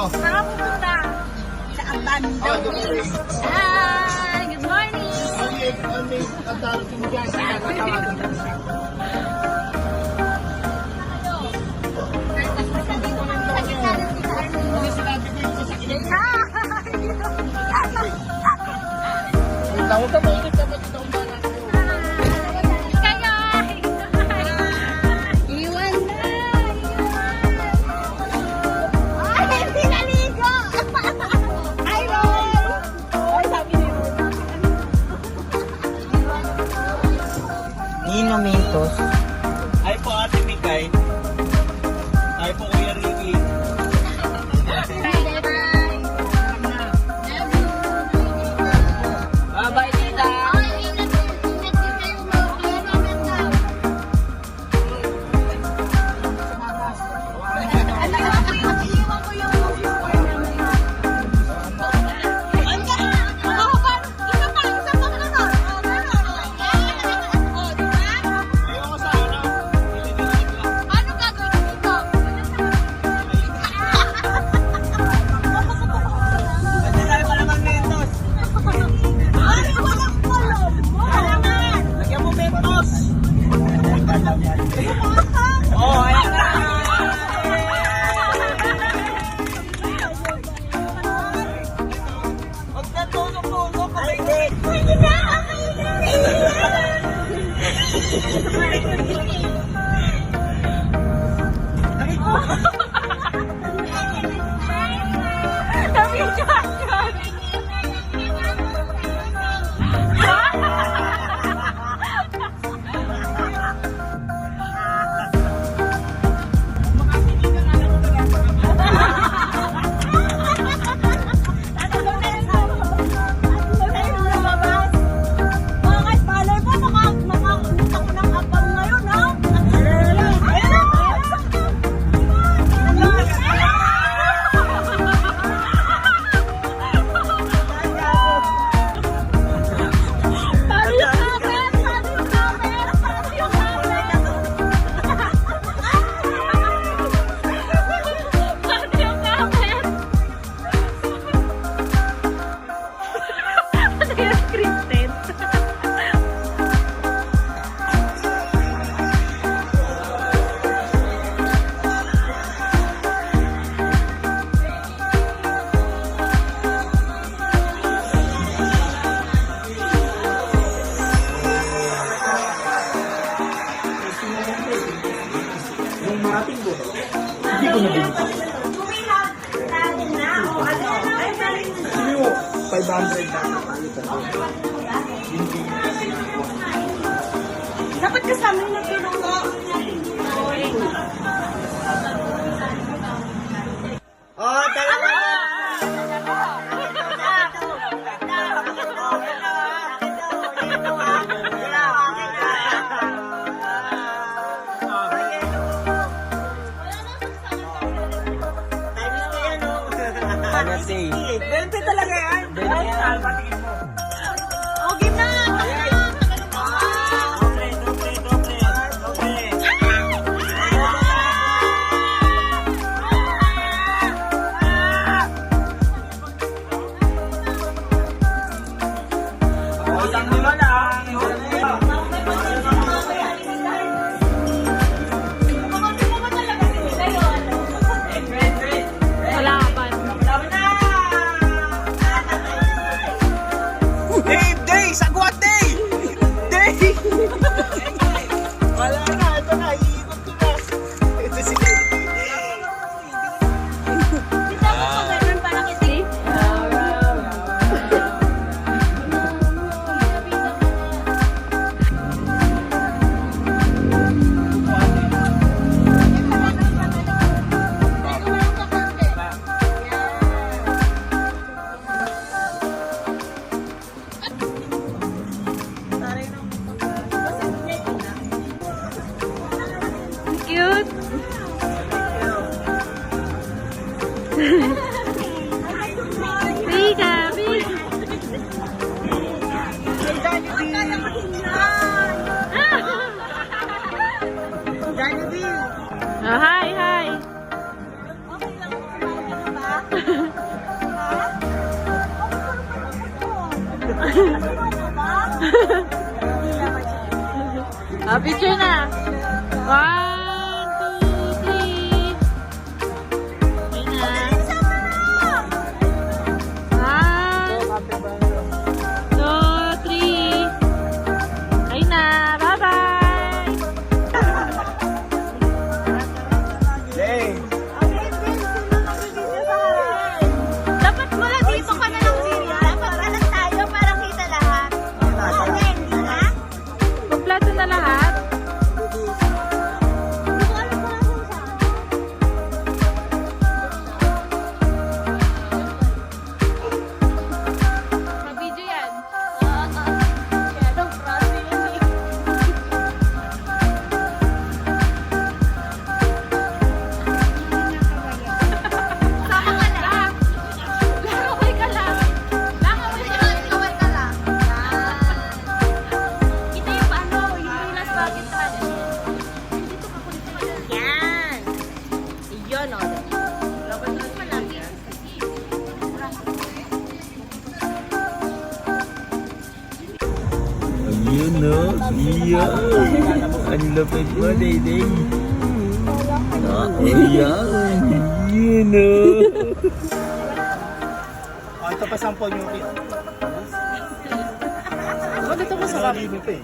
Saan ka pupunta? Sa Abando. Hi! Good morning! Nino Mentos. Ay po Ate Mikay. Ay po Kuya Ricky. Bye tita. Hindi ko nabili. Sino mo? 500 na kapalitan. Dapat kasama yung nagtulong mo. Oh, dalawa na. Bente talaga yan. Okay na. Sagwat day! Day! Wala na, ito na, iikot ko na. Ito si Cute. Pika, pika. Oh, hi, hi. Picture na. 1, 2, 3. Ayun na. 1, 2, 3. Ayun na. Bye-bye. Hey! Dapat mula dito ka na lang, Siria. Dapat alas tayo para kita lahat. Okay, hindi na? Kompleto na lahat? Mabidyo yan. Sama ka lang. Lakaway ka lang. Lakaway ka lang. Kita yung ano, yung rilas bakit ka. Yan. Iyon o. Laban doon malaki. Ayun no, iyan. Ang lapit mo, Day-Day. Ayan. Yun no. Ito pa 10 yung kit. Dito mo sa Hindi mo pa eh.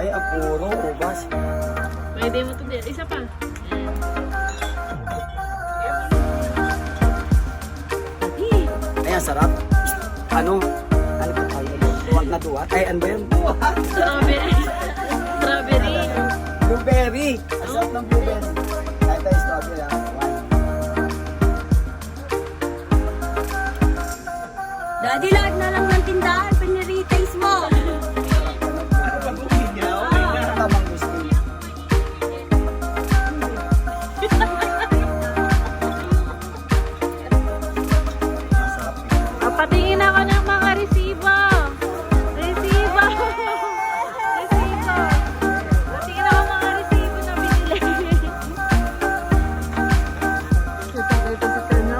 Ay, apuro, ubas. Pwede mo ito din. Isa pa. Ay, ang sarap. Ano? Ano ba tayo? Duwat na duwat? Ay, ano ba yun? Strawberry. Strawberry. Blueberry! Ang sarap ng blueberry. Tayo tayo strawberry ah. Daddy, lahat na lang ng tindahan. Piniritaste mo. Tamang gusto. Patingin ako ng mga resibo. Resibo. Resibo. Patingin ako ng mga resibo na binili. Ito sa kanya.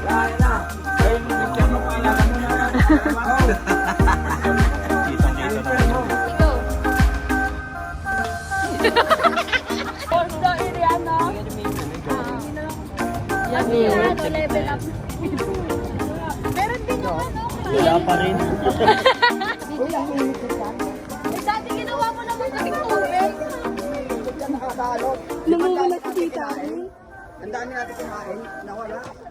Lahat na. Ay, hindi mo kailangan mo na. Kitang-kita na. Ikaw. Ordo Iriano. Yan Iriano, level up. Meron din yung ano. Wala pa rin. Eh, dati ginawa mo naman kaming tubig. Nakakaalot. Namumula si tita. Ang dami natin kumain. Nawala.